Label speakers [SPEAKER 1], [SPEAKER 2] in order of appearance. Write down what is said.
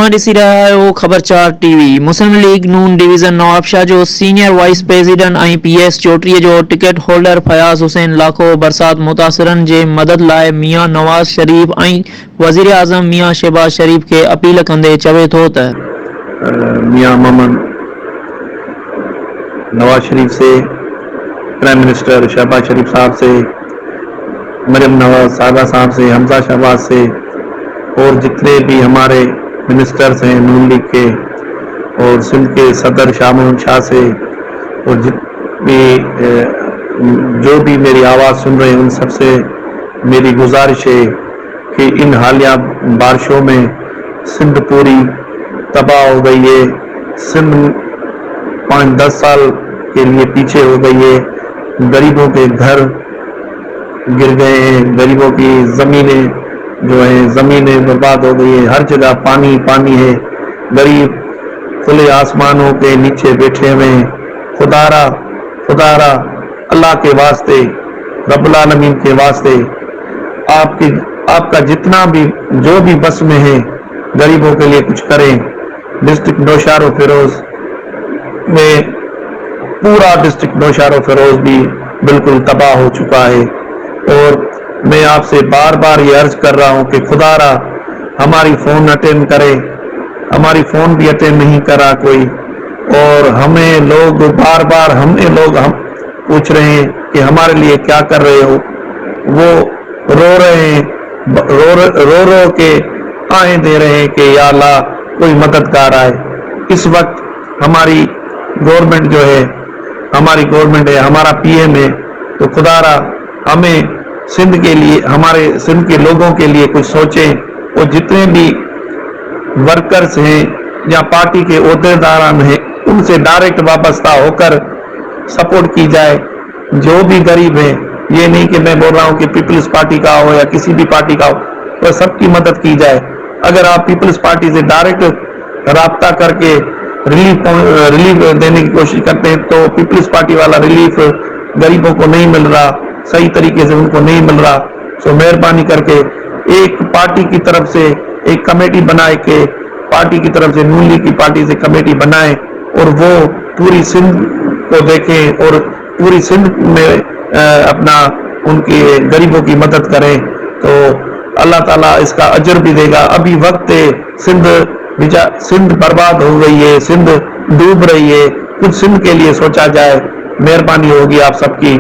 [SPEAKER 1] ॾिसी रहिया आहियो ख़बरचार टीवी। मुस्लिम लीग नून डिवीज़न नवाब शाह जो सीनियर वाइस प्रेसिडेंट ऐं PS चोटीअ जो टिकट होल्डर फयाज़ हुसैन लाखो बरसात मुतासिरनि जे मदद लाइ मियां नवाज़ शरीफ ऐं वज़ीर आज़म मियां शहबाज शरीफ खे अपील कंदे चवे थो त
[SPEAKER 2] मियां मोहम्मद नवाज शरीफ से, प्राइम मिनिस्टर शहबाज शरीफ साहब से, मरियम नवाज साहबा साहब से, हमजा शहबाज से और जितने भी हमारे मिनिस्टर्स हैं नून लीग के और सिंध के सदर शाह मोहम्मद शाह से और जो भी मेरी आवाज़ सुन रहे हैं उन सबसे मेरी गुजारिश है कि इन हालिया बारिशों में सिंध पूरी तबाह हो गई है। सिंध 5-10 साल के लिए पीछे हो गई है। गरीबों के घर गिर गए हैं, गरीबों की ज़मीनें बर्बाद हो गई है। हर जगह पानी पानी है। गरीब खुले आसमानों के नीचे बैठे हुए हैं। खुदारा अल्लाह के वास्ते, रब्बुल आलमीन के वास्ते आपका जितना भी जो भी बस में है गरीबों के लिए कुछ करें। डिस्ट्रिक्ट नौशारो फिरोज में पूरा डिस्ट्रिक्ट नौशारो फिरोज भी बिल्कुल तबाह हो चुका है और मैं आपसे बार बार ये अर्ज कर रहा हूँ कि खुदारा हमारी फ़ोन अटेंड करे। हमारी फ़ोन भी अटेंड नहीं करा कोई और हमें लोग बार बार हम पूछ रहे हैं कि हमारे लिए क्या कर रहे हो। वो रो रहे हैं, रो के आहें दे रहे हैं कि या अल्लाह कोई मददगार आए। इस वक्त हमारी गवर्नमेंट जो है, हमारा PM है, तो खुदारा हमें सिंध के लिए, हमारे सिंध के लोगों के लिए कुछ सोचें और जितने भी वर्कर्स हैं या पार्टी के ओहदेदारान हैं उनसे डायरेक्ट वाबस्ता होकर सपोर्ट की जाए। जो भी गरीब हैं, ये नहीं कि मैं बोल रहा हूँ कि पीपल्स पार्टी का हो या किसी भी पार्टी का हो, तो सबकी मदद की जाए। अगर आप पीपल्स पार्टी से डायरेक्ट राब्ता करके रिलीफ देने की कोशिश करते हैं तो पीपल्स पार्टी वाला रिलीफ गरीबों को नहीं मिल रहा, सही तरीके से उनको नहीं मिल रहा। सो मेहरबानी करके एक पार्टी की तरफ से एक कमेटी बनाए के पार्टी की तरफ से नून लीग की पार्टी से कमेटी बनाए और वो पूरी सिंध को देखें और पूरी सिंध में अपना उनके गरीबों की मदद करें तो अल्लाह ताला इसका अजर भी देगा। अभी वक्त है, सिंध बर्बाद हो गई है, सिंध डूब रही है, कुछ सिंध के लिए सोचा जाए। मेहरबानी होगी आप सबकी।